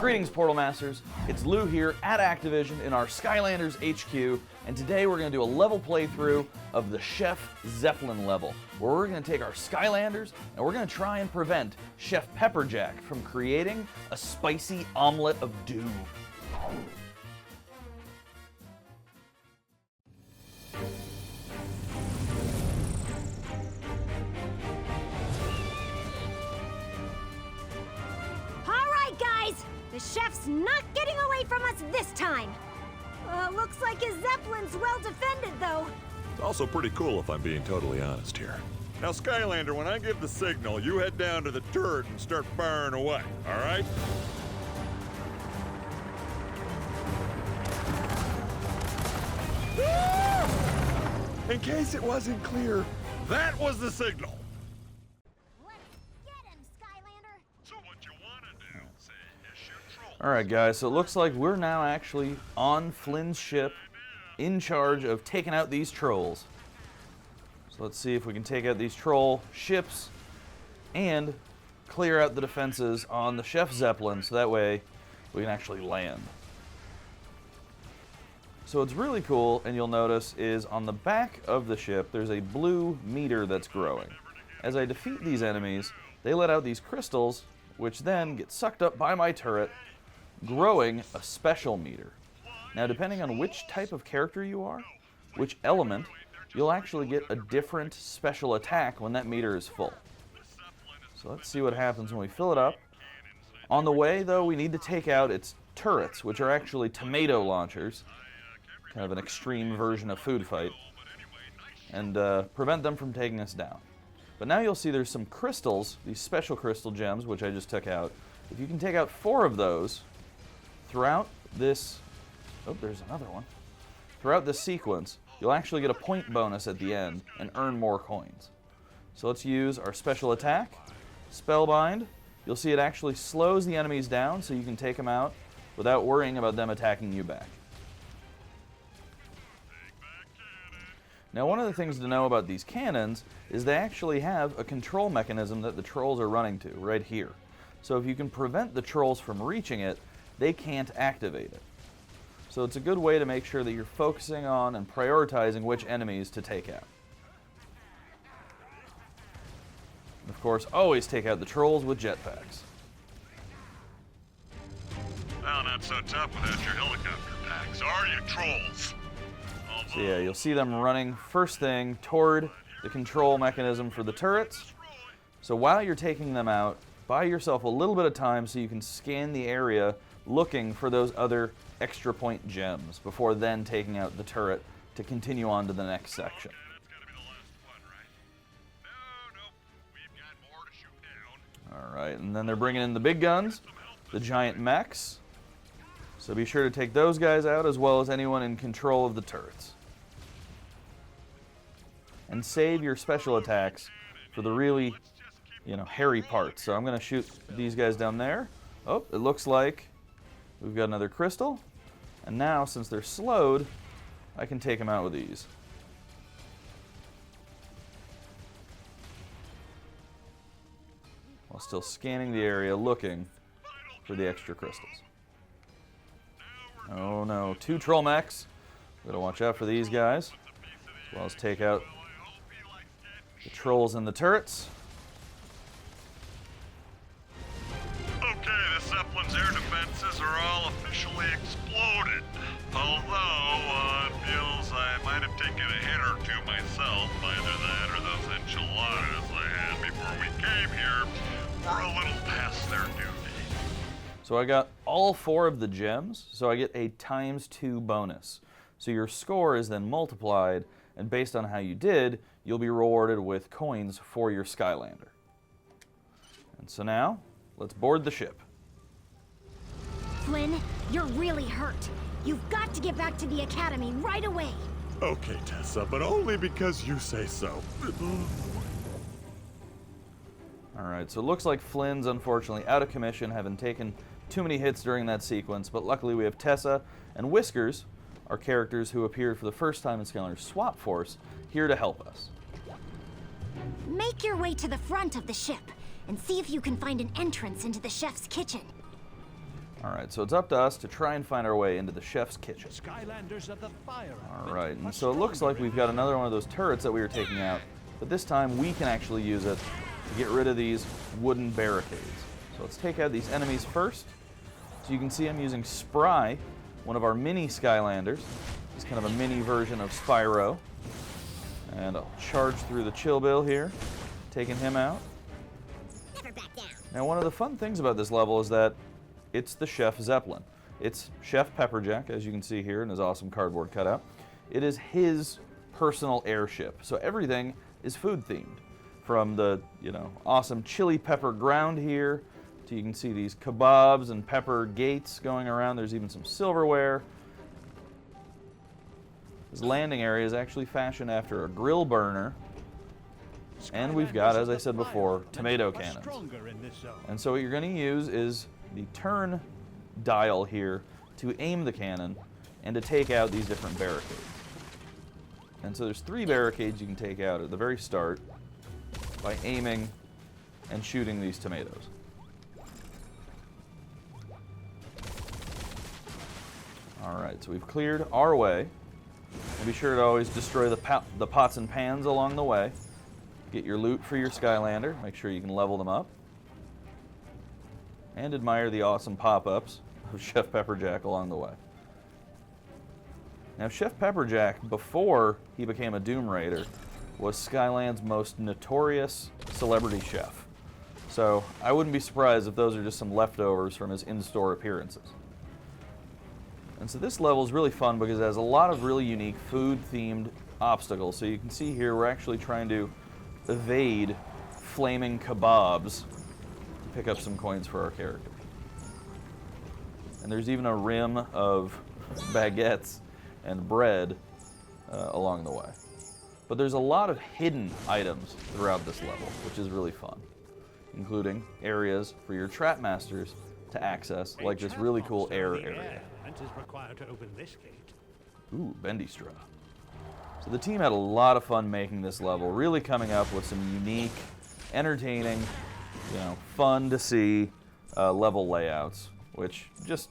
Greetings, Portal Masters. It's Lou here at Activision in our Skylanders HQ, and today we're going to do a level playthrough of the Chef Zeppelin level, where we're going to take our Skylanders and we're going to try and prevent Chef Pepperjack from creating a spicy omelet of doom. The chef's not getting away from us this time. Looks like his Zeppelin's well defended, though. It's also pretty cool if I'm being totally honest here. Now, Skylander, when I give the signal, you head down to the turret and start firing away, all right? In case it wasn't clear, that was the signal. Alright guys, so it looks like we're now actually on Flynn's ship in charge of taking out these trolls. So let's see if we can take out these troll ships and clear out the defenses on the Chef Zeppelin so that way we can actually land. So what's really cool, and you'll notice, is on the back of the ship there's a blue meter that's growing. As I defeat these enemies, they let out these crystals, which then get sucked up by my turret, growing a special meter. Now, depending on which type of character you are, which element, you'll actually get a different special attack when that meter is full. So let's see what happens when we fill it up. On the way, though, we need to take out its turrets, which are actually tomato launchers, kind of an extreme version of Food Fight, and prevent them from taking us down. But now you'll see there's some crystals, these special crystal gems, which I just took out. If you can take out 4 of those throughout this, oh, there's another one. Throughout this sequence, you'll actually get a point bonus at the end and earn more coins. So let's use our special attack, Spellbind. You'll see it actually slows the enemies down so you can take them out without worrying about them attacking you back. Now, one of the things to know about these cannons is they actually have a control mechanism that the trolls are running to right here. So if you can prevent the trolls from reaching it, they can't activate it. So it's a good way to make sure that you're focusing on and prioritizing which enemies to take out. And of course, always take out the trolls with jetpacks. Well, not so tough without your helicopter packs, are you, trolls? So yeah, you'll see them running first thing toward the control mechanism for the turrets. So while you're taking them out, buy yourself a little bit of time so you can scan the area looking for those other extra point gems before then taking out the turret to continue on to the next section. Alright, and then they're bringing in the big guns, the giant mechs. So be sure to take those guys out as well as anyone in control of the turrets. And save your special attacks for the really, hairy parts. So I'm going to shoot these guys down there. Oh, it looks like we've got another crystal. And now, since they're slowed, I can take them out with ease. While still scanning the area, looking for the extra crystals. Oh no, 2 troll mechs. Gotta watch out for these guys. As well as take out the trolls in the turrets. Okay, the Zeppelin's air defenses are all officially exploded. Although, it feels I might have taken a hit or 2 myself. Either that or those enchiladas I had before we came here were a little past their duty. So I got all 4 of the gems, so I get a ×2 bonus. So your score is then multiplied, and based on how you did, you'll be rewarded with coins for your Skylander. And so now, let's board the ship. Flynn, you're really hurt. You've got to get back to the Academy right away. Okay, Tessa, but only because you say so. Alright, so it looks like Flynn's unfortunately out of commission, having taken too many hits during that sequence, but luckily we have Tessa and Whiskers, our characters who appeared for the first time in Skylanders Swap Force, here to help us. Make your way to the front of the ship and see if you can find an entrance into the chef's kitchen. Alright, so it's up to us to try and find our way into the chef's kitchen. Skylanders of the fire. Alright, and so it looks like we've got another one of those turrets that we were taking out, but this time we can actually use it to get rid of these wooden barricades. So let's take out these enemies first. So you can see I'm using Spry, one of our mini Skylanders. He's kind of a mini version of Spyro. And I'll charge through the Chill Bill here, taking him out. Never back down. Now, one of the fun things about this level is that it's the Chef Zeppelin. It's Chef Pepperjack, as you can see here in his awesome cardboard cutout. It is his personal airship, so everything is food themed. From the, awesome chili pepper ground here, to you can see these kebabs and pepper gates going around. There's even some silverware. This landing area is actually fashioned after a grill burner. And we've got, as I said before, tomato cannons. And so what you're going to use is the turn dial here to aim the cannon and to take out these different barricades. And so there's 3 barricades you can take out at the very start by aiming and shooting these tomatoes. Alright, so we've cleared our way. And be sure to always destroy the pots and pans along the way. Get your loot for your Skylander. Make sure you can level them up. And admire the awesome pop-ups of Chef Pepperjack along the way. Now, Chef Pepperjack, before he became a Doom Raider, was Skyland's most notorious celebrity chef. So I wouldn't be surprised if those are just some leftovers from his in-store appearances. And so this level is really fun because it has a lot of really unique food-themed obstacles. So you can see here we're actually trying to evade flaming kebabs to pick up some coins for our character. And there's even a rim of baguettes and bread along the way. But there's a lot of hidden items throughout this level, which is really fun, including areas for your trap masters to access, like this really cool air area. Is required to open this gate. Ooh, bendy straw. So the team had a lot of fun making this level, really coming up with some unique, entertaining, fun to see level layouts, which just,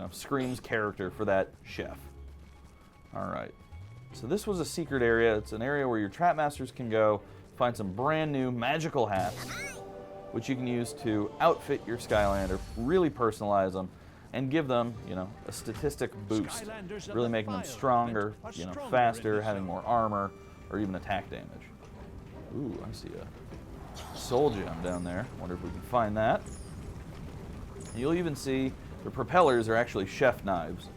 screams character for that chef. All right. So this was a secret area. It's an area where your trap masters can go find some brand new magical hats, which you can use to outfit your Skylander, really personalize them, and give them, a statistic boost, really making them stronger, faster, having more armor, or even attack damage. Ooh, I see a soul gem down there. Wonder if we can find that. You'll even see the propellers are actually chef knives.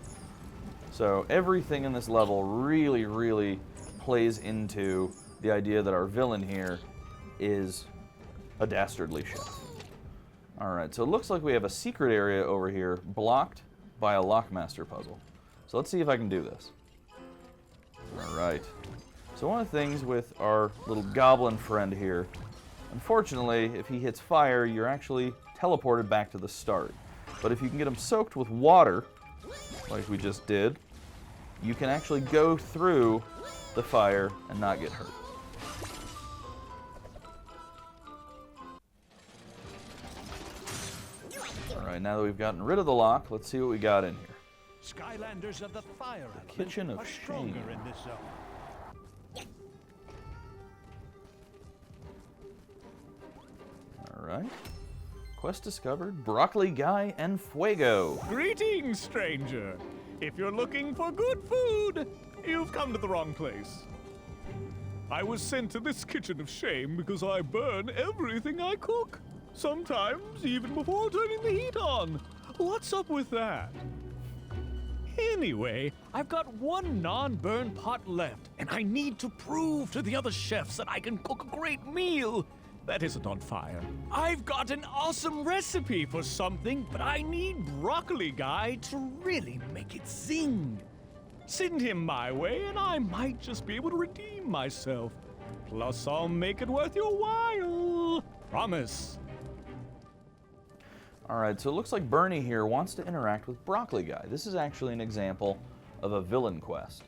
So everything in this level really, really plays into the idea that our villain here is a dastardly chef. Alright, so it looks like we have a secret area over here blocked by a Lockmaster puzzle. So let's see if I can do this. Alright. So one of the things with our little goblin friend here, unfortunately, if he hits fire, you're actually teleported back to the start. But if you can get him soaked with water, like we just did, you can actually go through the fire and not get hurt. Alright, now that we've gotten rid of the lock, let's see what we got in here. Skylanders of the fire The Kitchen of Shame. in this zone. Alright. Quest discovered, Broccoli Guy and Fuego. Greetings, stranger. If you're looking for good food, you've come to the wrong place. I was sent to this kitchen of shame because I burn everything I cook. Sometimes even before turning the heat on. What's up with that? Anyway, I've got one non-burn pot left, and I need to prove to the other chefs that I can cook a great meal that isn't on fire. I've got an awesome recipe for something, but I need Broccoli Guy to really make it zing. Send him my way, and I might just be able to redeem myself. Plus, I'll make it worth your while. Promise. Alright, so it looks like Bernie here wants to interact with Broccoli Guy. This is actually an example of a villain quest.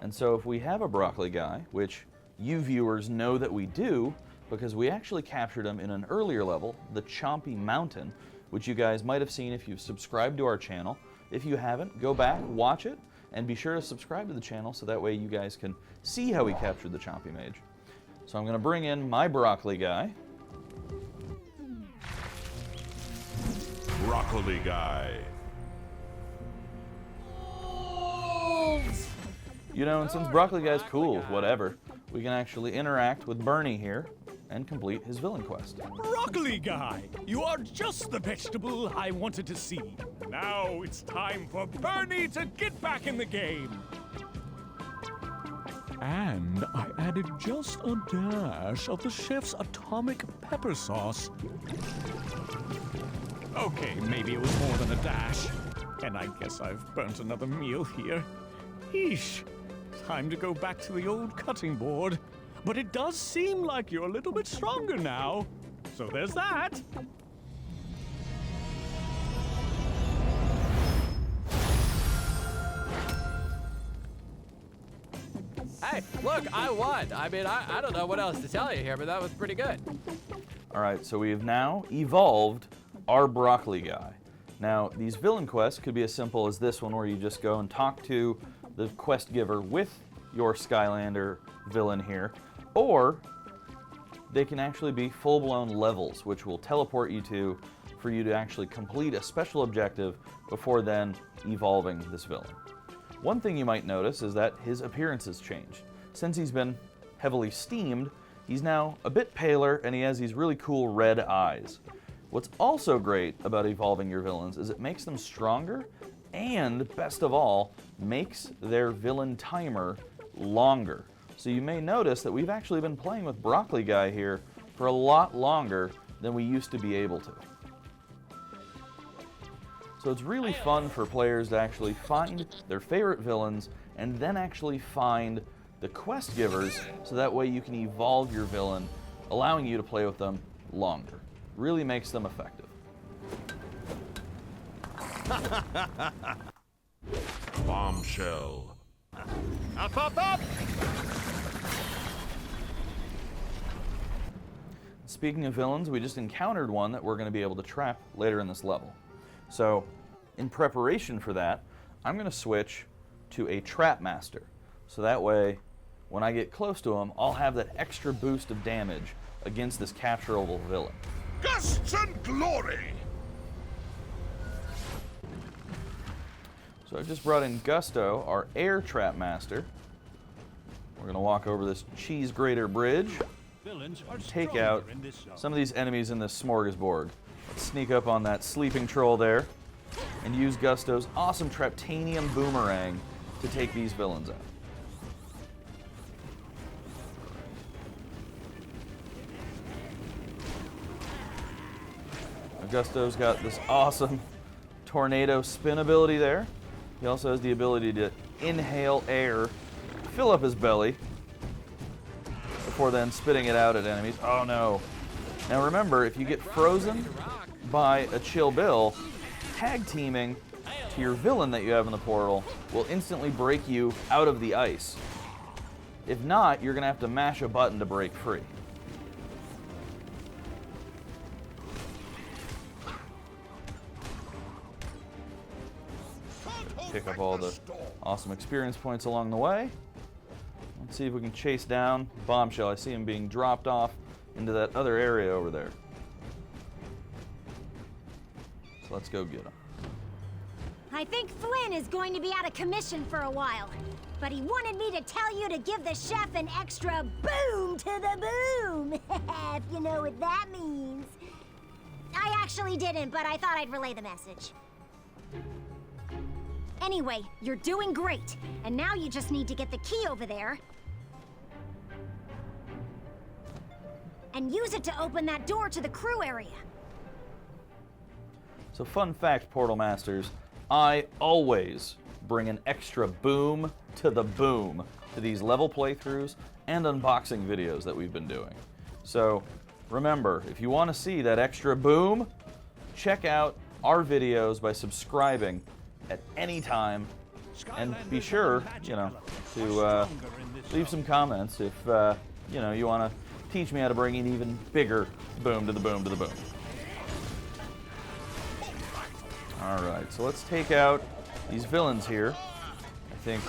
And so if we have a Broccoli Guy, which you viewers know that we do, because we actually captured him in an earlier level, the Chompy Mountain, which you guys might have seen if you've subscribed to our channel. If you haven't, go back, watch it, and be sure to subscribe to the channel so that way you guys can see how we captured the Chompy Mage. So I'm going to bring in my broccoli guy. Broccoli guy. You know, and since Broccoli Guy's cool, whatever, we can actually interact with Bernie here and complete his villain quest. Broccoli guy, you are just the vegetable I wanted to see. Now it's time for Bernie to get back in the game. And I added just a dash of the chef's atomic pepper sauce. Okay, maybe it was more than a dash. And I guess I've burnt another meal here. Eesh. Time to go back to the old cutting board. But it does seem like you're a little bit stronger now. So there's that. Hey, look, I won. I mean, I don't know what else to tell you here, but that was pretty good. All right, so we have now evolved our Broccoli Guy. Now, these villain quests could be as simple as this one where you just go and talk to the quest giver with your Skylander villain here, or they can actually be full-blown levels, which will teleport you to for you to actually complete a special objective before then evolving this villain. One thing you might notice is that his appearance has changed. Since he's been heavily steamed, he's now a bit paler and he has these really cool red eyes. What's also great about evolving your villains is it makes them stronger and, best of all, makes their villain timer longer. So you may notice that we've actually been playing with Broccoli Guy here for a lot longer than we used to be able to. So it's really fun for players to actually find their favorite villains and then actually find the quest givers so that way you can evolve your villain, allowing you to play with them longer. Really makes them effective. Bombshell. Up, up, up! Speaking of villains, we just encountered one that we're going to be able to trap later in this level. So, in preparation for that, I'm going to switch to a Trap Master. So that way, when I get close to him, I'll have that extra boost of damage against this capturable villain. Gusts and glory. So I just brought in Gusto, our Air Trap Master. We're going to walk over this cheese grater bridge, Villains are take stronger out in this zone. some of these enemies in this smorgasbord. Let's sneak up on that sleeping troll there and use Gusto's awesome Traptanium boomerang to take these villains out. Gusto's got this awesome tornado spin ability there. He also has the ability to inhale air, fill up his belly, before then spitting it out at enemies. Oh no. Now remember, if you get frozen by a Chill Bill, tag teaming to your villain that you have in the portal will instantly break you out of the ice. If not, you're going to have to mash a button to break free. Pick up all the awesome experience points along the way. Let's see if we can chase down Bombshell. I see him being dropped off into that other area over there. So let's go get him. I think Flynn is going to be out of commission for a while. But he wanted me to tell you to give the chef an extra boom to the boom. If you know what that means. I actually didn't, but I thought I'd relay the message. Anyway, you're doing great. And now you just need to get the key over there. And use it to open that door to the crew area. So fun fact, Portal Masters, I always bring an extra boom to the boom to these level playthroughs and unboxing videos that we've been doing. So remember, if you want to see that extra boom, check out our videos by subscribing at any time, and be sure, to leave some comments if, you want to teach me how to bring an even bigger boom to the boom to the boom. Alright, so let's take out these villains here. I think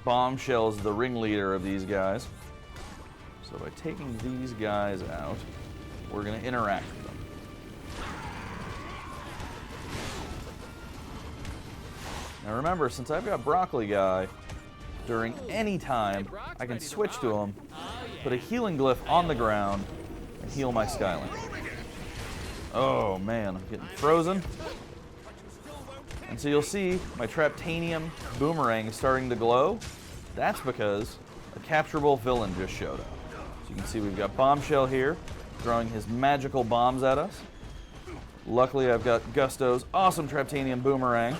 Bombshell's the ringleader of these guys. So by taking these guys out, we're going to interact with them. Now remember, since I've got Broccoli Guy, during any time, I can switch to him, put a healing glyph on the ground, and heal my Skyland. Oh man, I'm getting frozen. And so you'll see my Traptanium boomerang is starting to glow. That's because a capturable villain just showed up. So you can see we've got Bombshell here, throwing his magical bombs at us. Luckily, I've got Gusto's awesome Traptanium boomerang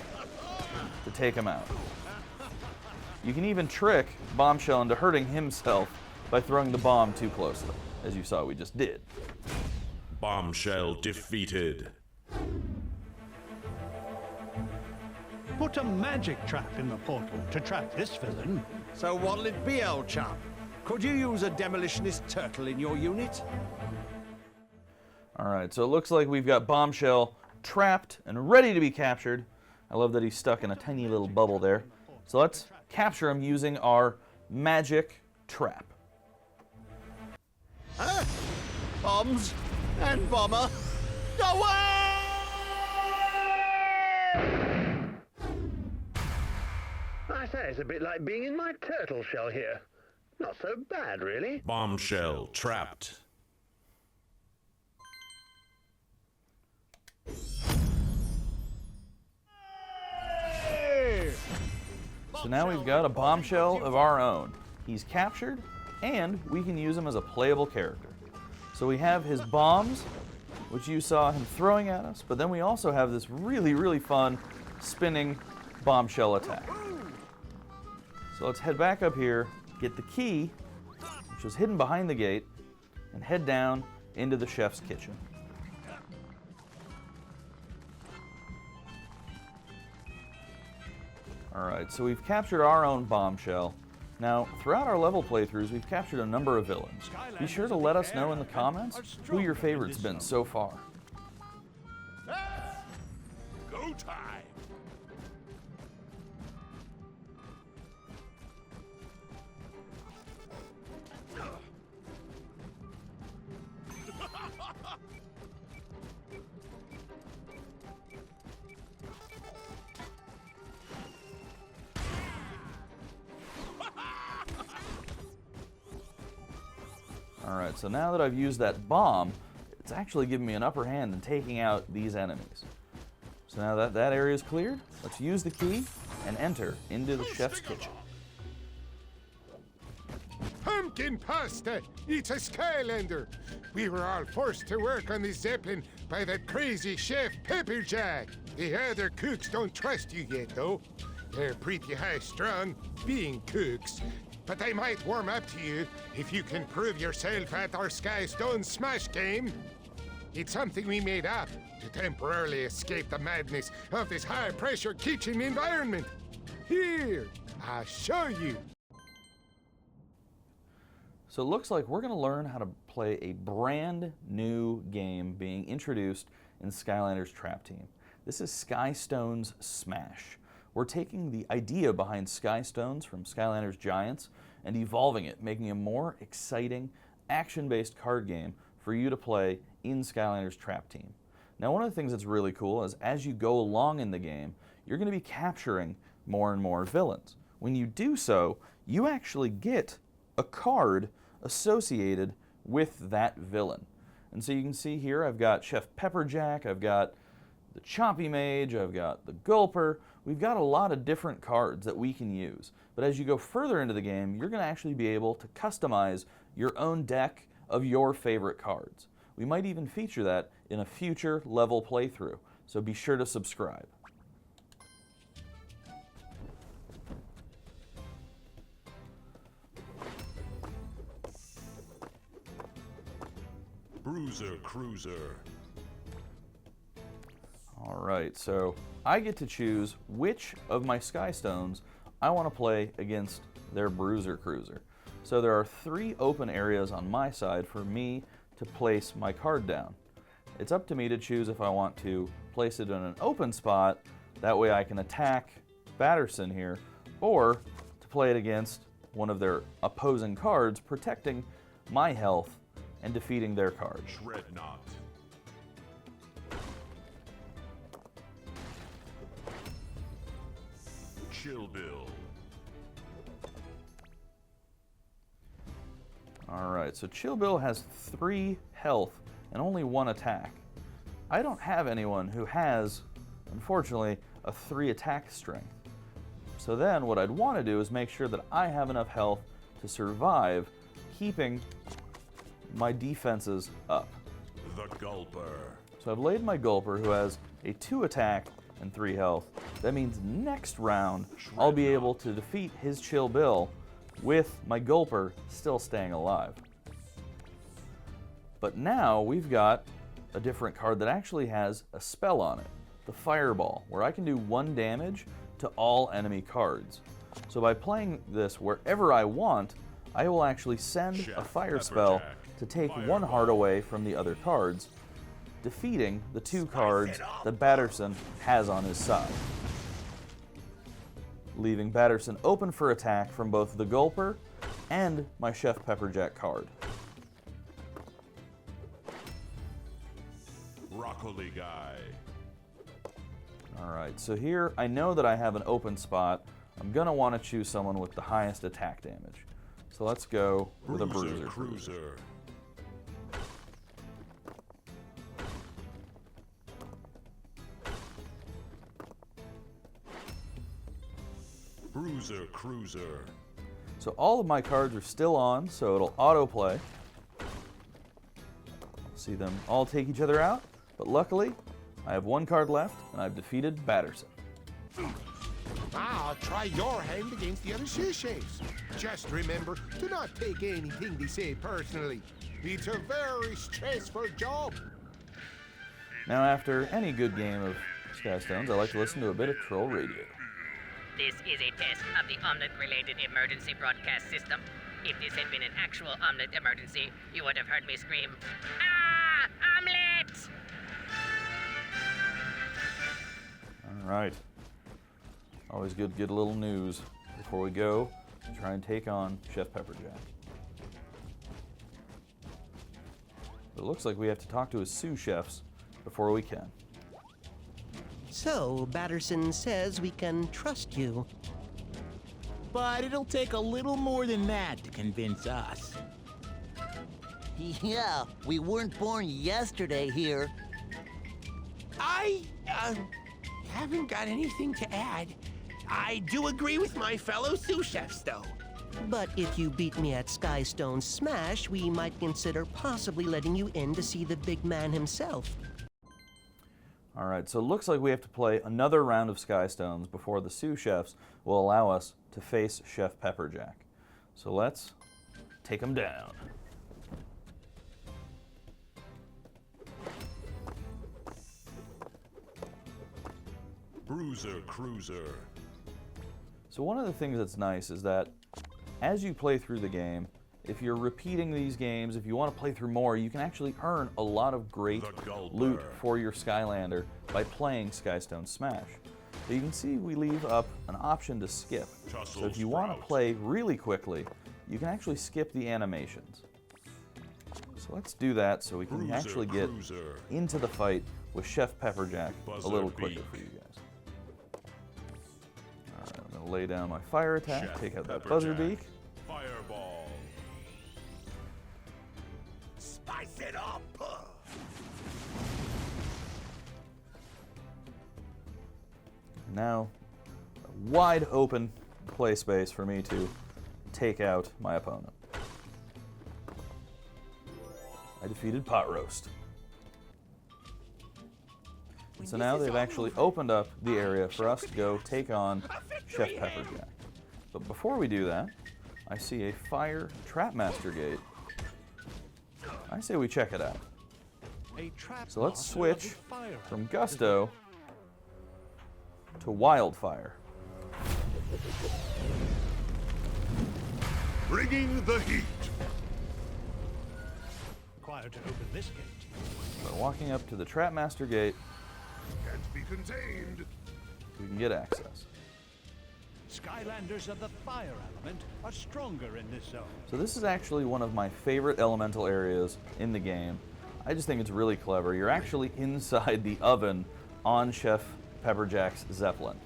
to take him out. You can even trick Bombshell into hurting himself by throwing the bomb too closely, as you saw we just did. Bombshell defeated. Put a magic trap in the portal to trap this villain. So what'll it be, old chap? Could you use a demolitionist turtle in your unit? Alright, so it looks like we've got Bombshell trapped and ready to be captured. I love that he's stuck in a tiny little bubble there. So let's capture him using our magic trap. Huh? Bombs and bomber. Away! I say, it's a bit like being in my turtle shell here. Not so bad, really. Bombshell trapped. So now we've got a Bombshell of our own. He's captured, and we can use him as a playable character. So we have his bombs, which you saw him throwing at us, but then we also have this really, really fun spinning Bombshell attack. So let's head back up here, get the key, which was hidden behind the gate, and head down into the chef's kitchen. Alright, so we've captured our own Bombshell. Now, throughout our level playthroughs, we've captured a number of villains. Be sure to let us know in the comments who your favorite's been so far. Go time. Alright, so now that I've used that bomb, it's actually giving me an upper hand in taking out these enemies. So now that that area is cleared, let's use the key and enter into the chef's kitchen. Pumpkin pasta! It's a Skylander! We were all forced to work on the Zeppelin by that crazy chef Pepperjack. The other cooks don't trust you yet, though. They're pretty high-strung, being cooks. But they might warm up to you if you can prove yourself at our Skystones Smash game. It's something we made up to temporarily escape the madness of this high-pressure kitchen environment. Here, I'll show you. So it looks like we're going to learn how to play a brand new game being introduced in Skylanders Trap Team. This is Skystones Smash. We're taking the idea behind Skystones from Skylanders Giants and evolving it, making a more exciting, action-based card game for you to play in Skylanders Trap Team. Now, one of the things that's really cool is as you go along in the game, you're going to be capturing more and more villains. When you do so, you actually get a card associated with that villain. And so you can see here I've got Chef Pepperjack, I've got the Choppy Mage, I've got the Gulper. We've got a lot of different cards that we can use. But as you go further into the game, you're going to actually be able to customize your own deck of your favorite cards. We might even feature that in a future level playthrough, so be sure to subscribe. Bruiser Cruiser. Alright, so I get to choose which of my Skystones I want to play against their Bruiser Cruiser. So there are 3 open areas on my side for me to place my card down. It's up to me to choose if I want to place it in an open spot That way I can attack Batterson here, or to play it against one of their opposing cards, protecting my health and defeating their card. Dreadnought. Chill Bill. Alright, so Chill Bill has 3 health and only 1 attack. I don't have anyone who has, unfortunately, a 3 attack strength. So then what I'd want to do is make sure that I have enough health to survive, keeping my defenses up. The Gulper. So I've laid my Gulper, who has a 2 attack and 3 health. That means next round I'll be able to defeat his Chill Bill with my Gulper still staying alive. But now we've got a different card that actually has a spell on it, the Fireball, where I can do 1 damage to all enemy cards. So by playing this wherever I want, I will actually send a fire spell to take 1 heart away from the other cards, defeating the 2 cards that Batterson has on his side, leaving Batterson open for attack from both the Gulper and my Chef Pepperjack card. Broccoli Guy. Alright, so here I know that I have an open spot. I'm going to want to choose someone with the highest attack damage. So let's go with a Bruiser Cruiser. Bruiser Cruiser. So all of my cards are still on, so it'll autoplay. See them all take each other out, but luckily I have 1 card left and I've defeated Batterson. I'll try your hand against the other sous-chefs. Just remember to not take anything they say personally. It's a very stressful job. Now after any good game of Skystones, I like to listen to a bit of Troll Radio. This is a test of the omelet-related emergency broadcast system. If this had been an actual omelet emergency, you would have heard me scream, "Ah! Omelet!" Alright. Always good to get a little news before we go and try and take on Chef Pepperjack. But it looks like we have to talk to his sous chefs before we can. So, Batterson says we can trust you. But it'll take a little more than that to convince us. Yeah, we weren't born yesterday here. I haven't got anything to add. I do agree with my fellow sous chefs, though. But if you beat me at Skystones Smash, we might consider possibly letting you in to see the big man himself. Alright, so it looks like we have to play another round of Skystones before the sous chefs will allow us to face Chef Pepperjack. So let's take him down. Bruiser Cruiser. So one of the things that's nice is that as you play through the game, if you're repeating these games, if you want to play through more, you can actually earn a lot of great loot for your Skylander by playing Skystone Smash. But you can see we leave up an option to skip. So if you want to play really quickly, you can actually skip the animations. So let's do that so we can actually get into the fight with Chef Pepperjack a little quicker for you guys. Alright, I'm going to lay down my fire attack, take out that buzzer beak. Fireball. Spice it up! Now, a wide open play space for me to take out my opponent. I defeated Pot Roast. And so now they've actually opened up the area for us to go take on Chef Pepperjack. But before we do that, I see a fire Trapmaster gate. I say we check it out. So let's switch from Gusto to Wildfire. Bringing the heat. Required to open this gate. So walking up to the Trapmaster gate, Can't be contained. we can get access. Skylanders of the fire element are stronger in this zone. So this is actually one of my favorite elemental areas in the game. I just think it's really clever. You're actually inside the oven on Chef Pepperjack's Zeppelin.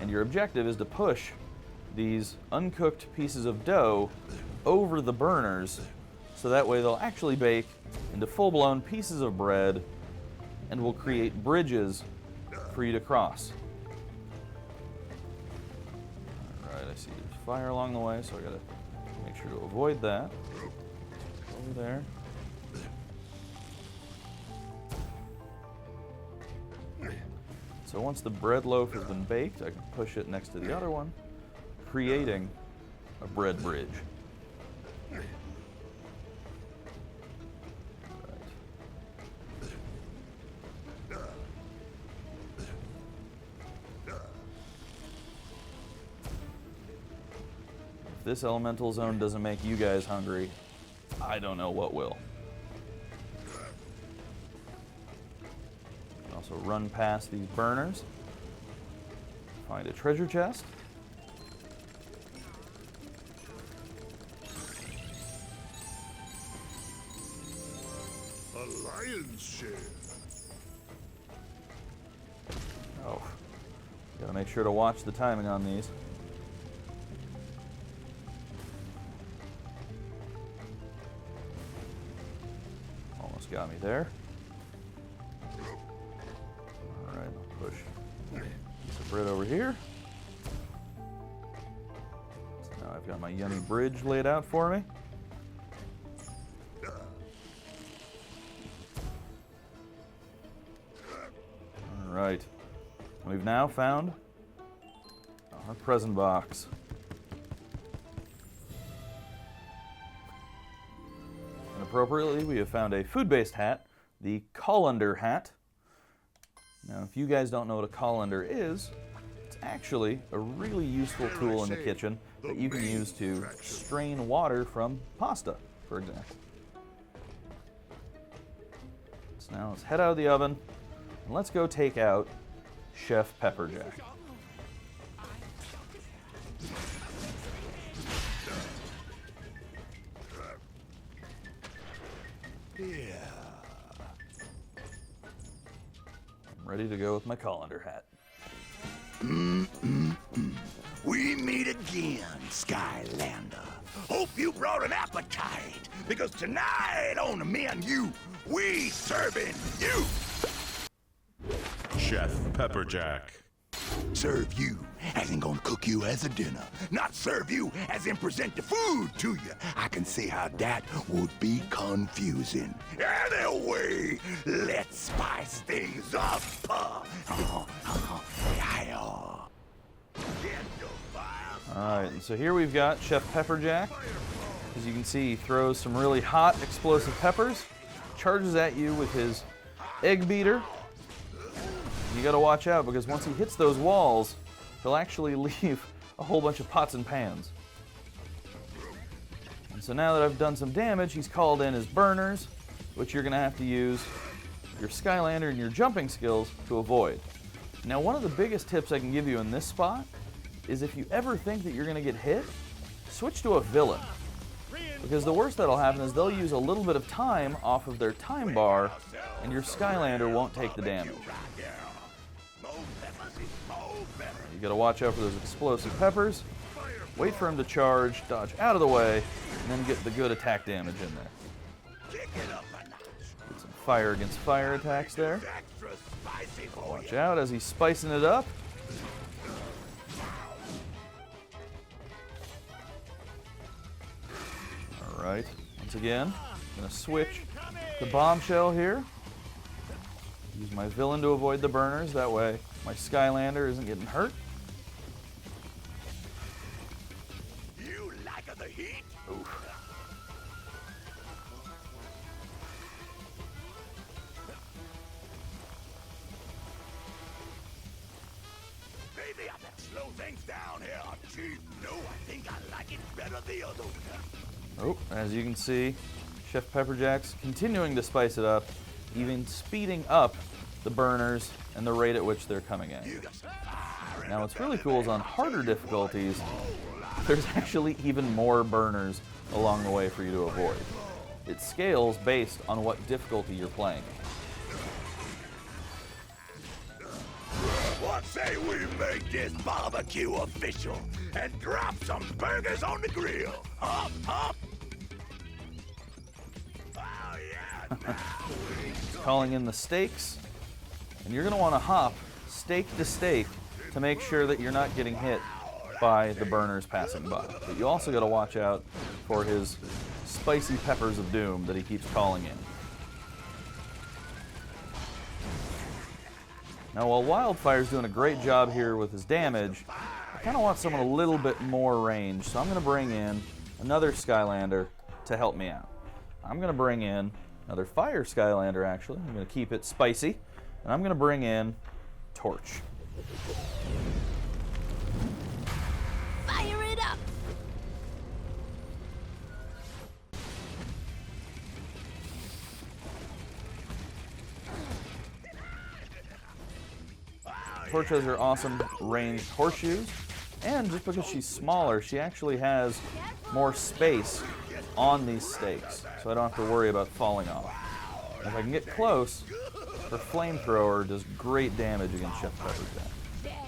And your objective is to push these uncooked pieces of dough over the burners so that way they'll actually bake into full-blown pieces of bread and will create bridges for you to cross. Alright, I see there's fire along the way, so I gotta make sure to avoid that. Over there. So once the bread loaf has been baked, I can push it next to the other one, creating a bread bridge. If this elemental zone doesn't make you guys hungry, I don't know what will. Also run past these burners, find a treasure chest. A lion's share. Oh, gotta make sure to watch the timing on these. Almost got me there. Push piece of bread over here. So now I've got my yummy bridge laid out for me. Alright. We've now found our present box. And appropriately, we have found a food-based hat, the colander hat. Now, if you guys don't know what a colander is, it's actually a really useful tool in the kitchen that you can use to strain water from pasta, for example. So now let's head out of the oven and let's go take out Chef Pepperjack. Ready to go with my colander hat. We meet again, Skylander. Hope you brought an appetite, because tonight on the menu, we serving you. Chef Pepperjack. Serve you as in gonna cook you as a dinner, not serve you as in present the food to you. I can see how that would be confusing. Anyway, let's spice things up. Alright, and so here we've got Chef Pepperjack. As you can see, he throws some really hot explosive peppers, charges at you with his egg beater. You gotta watch out, because once he hits those walls, he'll actually leave a whole bunch of pots and pans. And so now that I've done some damage, he's called in his burners, which you're gonna have to use your Skylander and your jumping skills to avoid. Now, one of the biggest tips I can give you in this spot is if you ever think that you're gonna get hit, switch to a villain. Because the worst that'll happen is they'll use a little bit of time off of their time bar, and your Skylander won't take the damage. You gotta watch out for those explosive peppers, wait for him to charge, dodge out of the way, and then get the good attack damage in there. Get some fire against fire attacks there. Watch out as he's spicing it up. Alright, once again, I'm gonna switch to Bombshell here. Use my villain to avoid the burners, that way my Skylander isn't getting hurt. You like the heat? Oof. Maybe I better slow things down here, Chief. No, I think I like it better the other way. Oh, as you can see, Chef Pepperjack's continuing to spice it up, even speeding up the burners, and the rate at which they're coming in. Now what's really cool is on harder difficulties, there's actually even more burners along the way for you to avoid. It scales based on what difficulty you're playing. What say we make this barbecue official and drop some burgers on the grill? Up, up! Oh, yeah! Calling in the steaks, and you're going to want to hop stake to stake to make sure that you're not getting hit by the burners passing by. But you also got to watch out for his spicy peppers of doom that he keeps calling in. Now while Wildfire's doing a great job here with his damage, I kind of want someone a little bit more range, so I'm going to bring in another Skylander to help me out. I'm going to bring in another Fire Skylander, actually. I'm going to keep it spicy, and I'm going to bring in Torch. Fire it up! Torch has her awesome ranged horseshoes, and just because she's smaller, she actually has more space on these stakes, so I don't have to worry about falling off. And if I can get close, her flamethrower does great damage against Chef Pepperjack.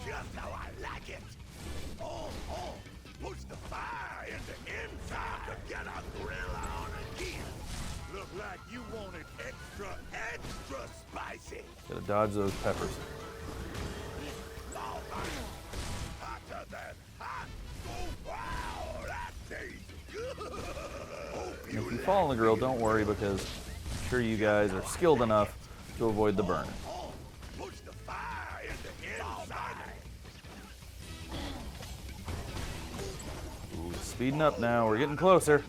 Just how I like it. Oh, push the fire in the inside to get a grill on again. Look like you want it extra spicy. Gotta dodge those peppers. Hotter than hot. Oh, wow, that tastes good. If you fall on the grill, don't worry, because I'm sure you guys are skilled enough to avoid the burn. Push the fire in the inside. Ooh, speeding up now, we're getting closer.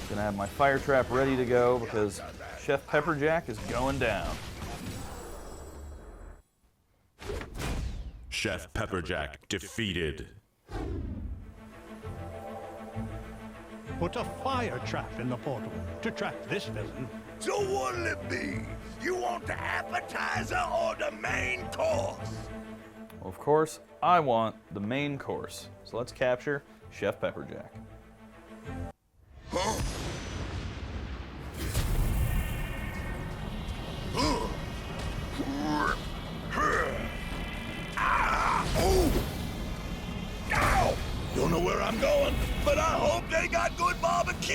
Gonna have my fire trap ready to go because Chef Pepperjack is going down. Chef Pepperjack defeated. Put a fire trap in the portal to trap this villain. So what'll it be? You want the appetizer or the main course? Well, of course, I want the main course. So let's capture Chef Pepperjack. Huh? Ow! Don't know where I'm going, but I hope they got good barbecue!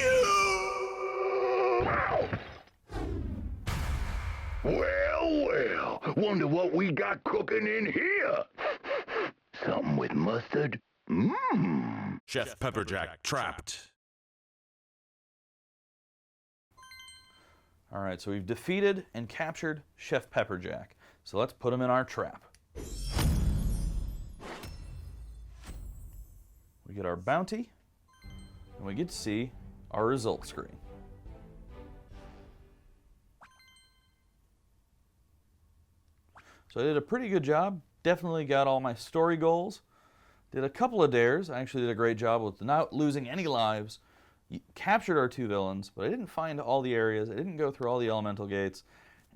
Well, wonder what we got cooking in here? Something with mustard? Mmm. Chef Pepperjack trapped. All right, so we've defeated and captured Chef Pepperjack. So let's put him in our trap. We get our bounty, and we get to see our result screen. So I did a pretty good job. Definitely got all my story goals. Did a couple of dares. I actually did a great job with not losing any lives. Captured our two villains, but I didn't find all the areas. I didn't go through all the elemental gates,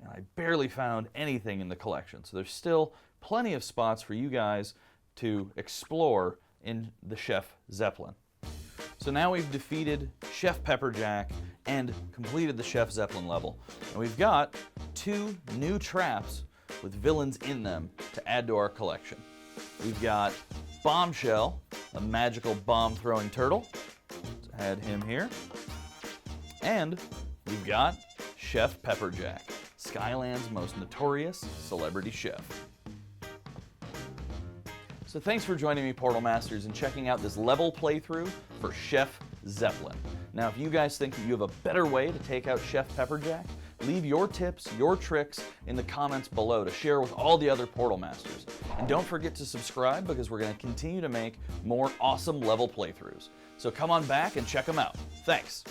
and I barely found anything in the collection. So there's still plenty of spots for you guys to explore in the Chef Zeppelin. So now we've defeated Chef Pepperjack and completed the Chef Zeppelin level. And we've got 2 new traps with villains in them to add to our collection. We've got Bombshell, a magical bomb-throwing turtle. Let's add him here. And we've got Chef Pepperjack, Skyland's most notorious celebrity chef. So thanks for joining me, Portal Masters, and checking out this level playthrough for Chef Zeppelin. Now, if you guys think that you have a better way to take out Chef Pepperjack, leave your tips, your tricks in the comments below to share with all the other Portal Masters. And don't forget to subscribe, because we're going to continue to make more awesome level playthroughs. So come on back and check them out. Thanks.